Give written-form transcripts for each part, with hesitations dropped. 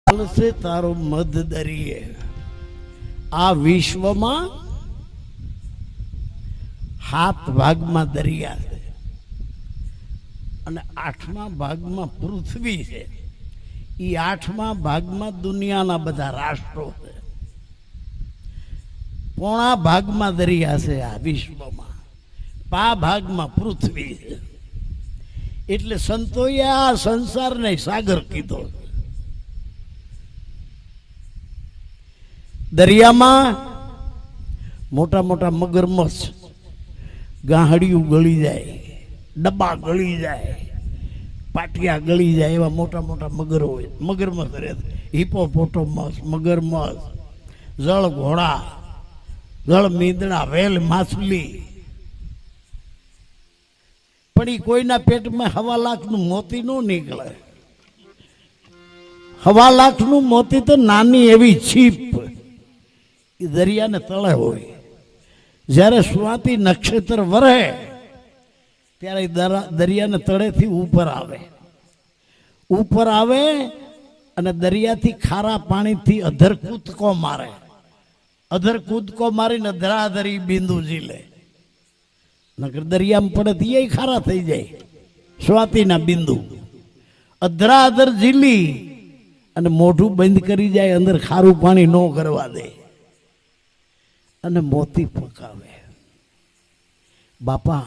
से तारो मध दरिये आ विश्व में 7 भाग में दरिया है अने 8मा भाग में पृथ्वी है। 8मा भाग में दुनिया ना बधा राष्ट्रों है। पौना भाग में दरिया से आ विश्व में पा भाग में पृथ्वी है। एटले संतोए आ संसार ने सागर कीधो। दरिया में मोटा मोटा मगरमच्छ गाहड़ियों गली जाए, डब्बा गली जाए, पाटिया गली जाए, एवं मोटा मोटा मगर हो मगरमच्छ रहते। हिपोपोटामस, मगरमच्छ, जल घोड़ा, जल मींदड़ा, वेल माछली। पण कोईना पेट में 1.25 लाख मोती नो निकले। 1.25 लाख मोती तो नानी एवी छीप दरिया ने तले हो। जયારે स्वाति नक्षत्र वरे त्यारे दरिया ने तड़े थी ऊपर आवे अने दरिया थी खारा पानी थी अधर कूदको मारे। अधर कूदको मारी ने धराधरी बिंदु झीले। नगर दरिया में पड़े थी यही खारा थी जाए। स्वाति ना बिंदु अधराधर झीली अने मोढू बंद करी जाए, अंदर खारू पानी नो करवा दे अने मोती पकावे। बापा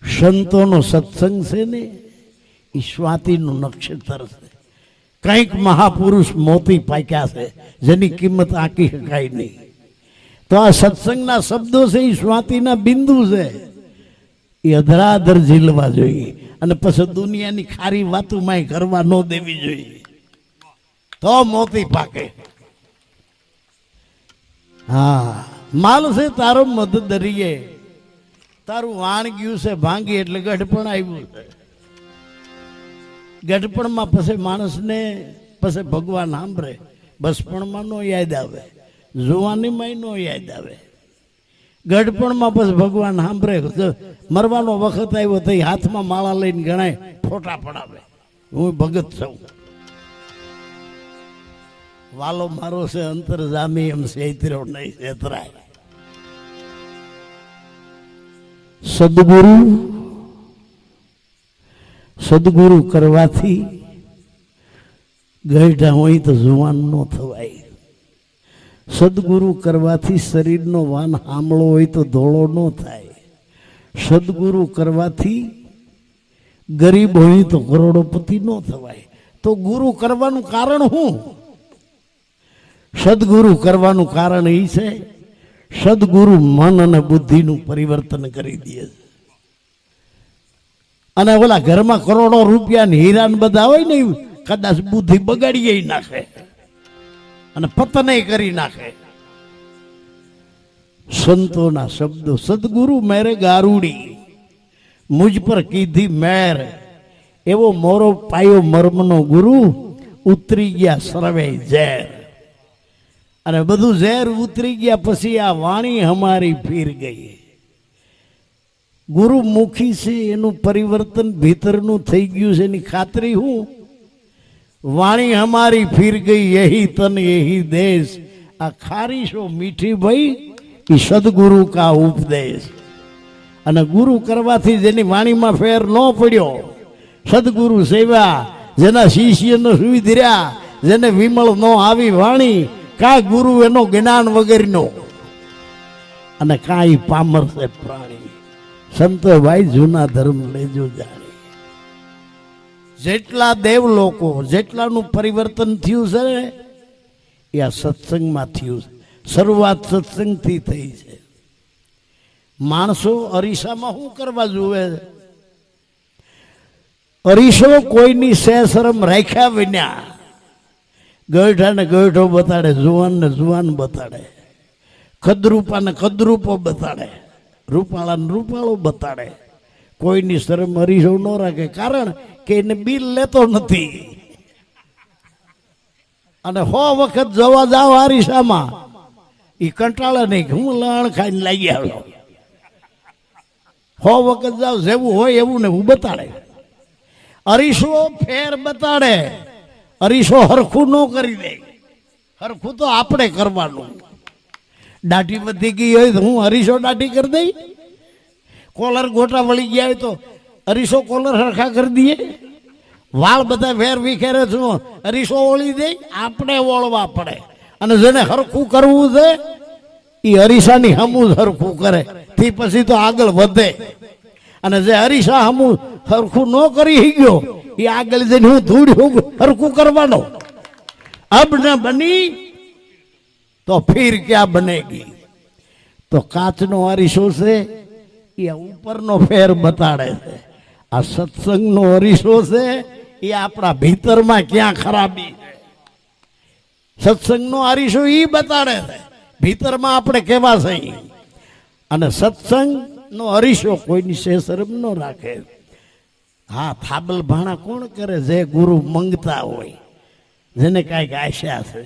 संतों नो सत्संग से ने स्वाति नु नक्षत्र से कईक महापुरुष मोती पाक्या से जेनी किंमत आकी शकाय नहीं। तो आ सत्संग ना शब्दों से स्वाति ना बिंदु से ये अधराधर झीलवा जोईए अने पछी दुनिया नी खारी वातों माय करवा नो देवी जोईए तो मोती पाके। हाँ माल से तारो मध दरिये तारू वाण गयु से भांगी एटले गढ़पण आव्युं छे। गढ़पण में पछी माणस ने पछी भगवान सांभळे। बसपण में नो याद आवे, जुवानी में नो याद आवे। गढ़पण में पछी भगवान सांभळे। मरवानो वखत आव्यो तो हाथ में माला लईने गणाय फोटा पड़ावे, हूँ भगत छूं। वालो मारो से अंतर जामी एम सेतरो नहीं सेतराय। सदगुरु करवाथी गईढा होई तो जुवान नो थवाय। सदगुरु करवाथी शरीर नो वान हामळो होय तो धोळो नो थाय। सदगुरु करवाथी गरीब होई तो करोड़पति नो थवाय। तो गुरु करवानुं कारण हुं? सदगुरु करवानुं कारण ई छे सदगुरु मन अने बुद्धि नु परिवर्तन करी दे। अने ओला घर में करोड़ों रुपया ने हीरा ने बधा होय ने कदाच बुद्धि बगाड़ीए नाखे अने पतने करी नाखे। संतों ना शब्दों सदगुरु मेरे गारूड़ी मुझ पर कीधी मेर एवो मोरो पायो मर्मनो गुरु उतरी गया सर्वे ઝેર। अने बधु ઝેર उतरी गया पछी आ वाणी हमारी फिर गई। गुरु मुखी से एनु परिवर्तन भीतरनु थई गयुं छे एनी खातरी हूँ? वाणी हमारी फिर गई यही तन यही देश। आ खारी शो मीठी भई ई सदगुरु का उपदेश। अने गुरु करवाथी जेनी वाणी में फेर न पड्यो, सदगुरु सेवा जेना शिष्य न सुई धर्या, जेने विमल न आवी वाणी, का गुरु एनो ज्ञान वगैरह नो अने काई पामर से प्राणी। संतो भाई जूना धर्म लेजो जाने। जेटला देव लोको जेटलानु परिवर्तन थयुं छे या सत्संग में थयुं छे। शुरुआत सत्संग थी थई छे। माणसो अरीसा में शुं करवा जोवे? अरीसो कोईनी शरम राख्या विना गईढा ने गईढो बताड़े, जुवान ने जुवान बताड़े, खदरूपा ने खदरूपो बताड़े, रूपाला ने रूपाळो बताड़े। कोईनी शरम अरीसो न राखे कारण के एने बिल लेतो नथी। अने 100 वखत जवा जाओ अरीसामां ई कंटाळे नहीं कि हूँ लाण खाईने लागी आव्यो। 100 वखत जाओ जेवुं होय एवुं ने हूँ बताड़े। अरीसो फेर बताड़े અરીસો હરખું ન કરી દે, હરખું તો આપણે કરવાનું. દાઢી વધી ગઈ હોય તો હું અરીસો દાઢી કરી દઈ? કોલર ગોટા વળી ગયા હોય તો અરીસો કોલર હરખા કરી દઈએ? વાળ બધા વેર વિખેરે છું અરીસો ઓળી દે? આપણે ઓળવા પડે. અને જેને હરખું કરવું છે એ અરીસાની હમું હરખું કરે, તે પછી તો આગળ વધે. અને જે અરીસા હમું હરખું ન કરી ગયો એ આગળ જઈને હું ધૂળ હરખું કરવાનો. અબ ન બની તો ફિર ક્યાં બનેગી. તો કાચનો અરીસો છે એ ઉપરનો ફેર બતાડે છે. આ સત્સંગનો અરીસો છે એ આપણા ભીતરમાં ક્યાં ખરાબી છે. સત્સંગનો અરીસો એ બતાડે છે ભીતરમાં આપણે કેવા છે. અને સત્સંગનો અરીસો કોઈની શેષરમ ન રાખે. હા, થાબલ ભાણા કોણ કરે? જે ગુરુ મંગતા હોય, જેને કાંઈક આશા છે.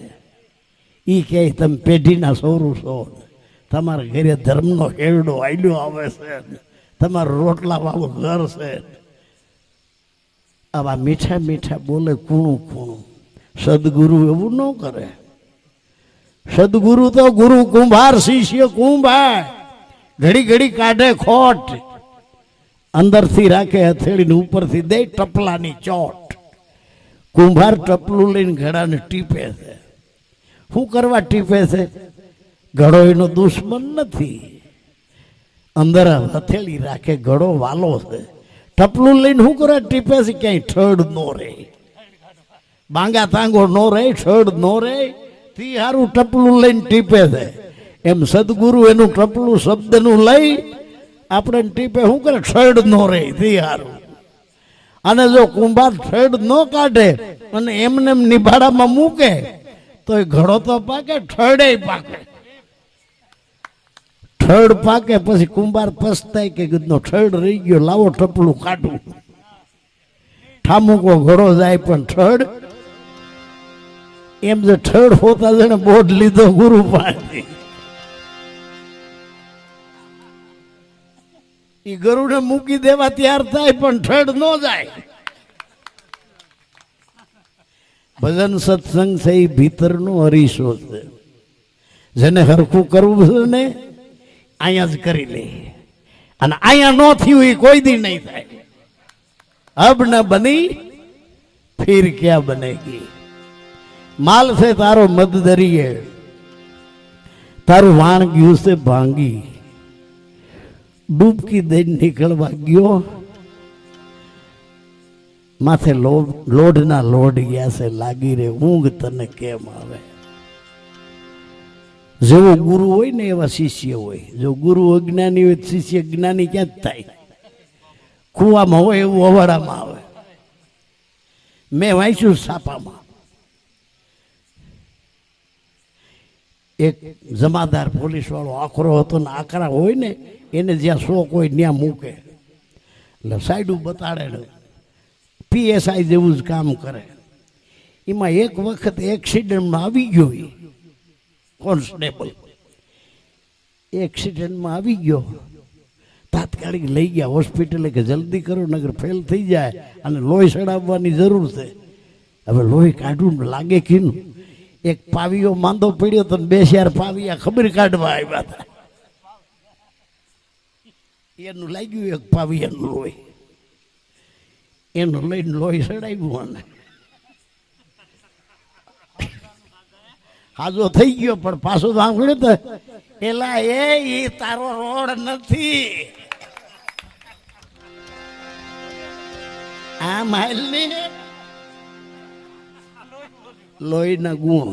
એ કહે તમે પેઢીના સૌરું છો, તમારા ઘરે ધર્મનો હેરડો આડ્યો આવે છે, તમારું રોટલા વાળું ઘર છે. આવા મીઠા મીઠા બોલે કૂણું કૂણું. સદગુરુ એવું ન કરે. સદગુરુ તો ગુરુ કુંભાર, શિષ્ય કુંભાર. ઘડી ઘડી કાઢે ખોટ, અંદરથી રાખે હથેળીને ઉપરથી દે ટપલાની ચોટ. કુંભાર ટપલું લઈને ઘડાને ટીપે છે. શું કરવા ટીપે છે? ઘડો એનો દુશ્મન નથી. અંદર હથેળી રાખે, ઘડો વાલો છે. ટપલું લઈને શું કરે? ટીપે છે. ક્યાંય ઠડ નો રહે, બાંગા તાંગો નો રહે, ઠડ નો રહે. તી હારું ટપલું લઈને ટીપે છે. એમ સદગુરુ એનું ટપલું શબ્દનું લઈ આપણે ટીપે શું કરે? ઠડ નો રહે, તી હારું. અને જો કુંભાર ઠડ ન કાઢે અને એમને નિભાડામાં મૂકે તો એ ઘડો તો પાકે, ઠડે પાકે. ઠડ પાકે પછી કુંભાર પસ્તાય કે ગદનો ઠડ રહી ગયો, લાવો ટપલું કાઢું. ઠામુકો ઘડો જાય પણ ઠડ. એમ જે ઠડ હોતા જણે બોધ લીધો ગુરુ પાસે. એ ગરુને મૂકી દેવા તૈયાર થાય પણ ઠડ ન જાય. ભજન સત્સંગ છે એ ભીતરનો અરીસો છે. જેને હરખું કરવું છે ને અહીંયા જ કરી લે. અને અહીંયા ન થયું એ કોઈ દી નહીં થાય. અબ ન બની ફિર ક્યાં બનેગી. માલ છે તારો મદ દરિયે, તારું વાણ ગયું છે ભાંગી. ડૂબકી દઈને નીકળવા ગયો, માથે લોઢના લોઢ ગયા છે. લાગી રે ઊંઘ તને કેમ આવે. જેવો ગુરુ હોય ને એવા શિષ્ય હોય. જો ગુરુ અજ્ઞાની હોય શિષ્ય જ્ઞાની ક્યાં જ થાય? કુવામાં હોય એવું અવાડામાં આવે. મેં વાંચ્યું છાપામાં, એક જમાદાર પોલીસ વાળો આકરો હતો ને આકરા હોય ને એને જ્યાં શોખ હોય ત્યાં મૂકે. એટલે સાઈડું બતાડે, પીએસઆઈ જેવું જ કામ કરે. એમાં એક વખત એક્સિડન્ટમાં આવી ગયો. કોન્સ્ટેબલ એક્સિડન્ટમાં આવી ગયો, તાત્કાલિક લઈ ગયા હોસ્પિટલે કે જલ્દી કરો નગર ફેલ થઈ જાય અને લોહી ચડાવવાની જરૂર છે. હવે લોહી કાઢવું લાગે કીનું. એક પાવીઓ માંદો પડ્યો તો 2-4 પાવિયા ખબર કાઢવા આવ્યા હતા. એનું લાગ્યું એક પાવિયાનું લોહી, એનું લઈને લોહી ચડાવ્યું અને હાજો થઈ ગયો. પણ પાછો સાંભળ્યું તો એલા એ તારો રોડ નથી, આ માઇલ ની લોહીના ગુણ.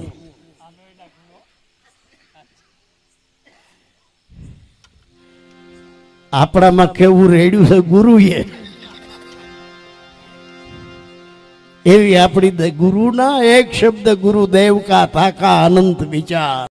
આપણામાં કેવું રેડ્યું છે ગુરુએ, એવી આપણી ગુરુના એક શબ્દ ગુરુદેવ કા થાકા અનંત વિચાર.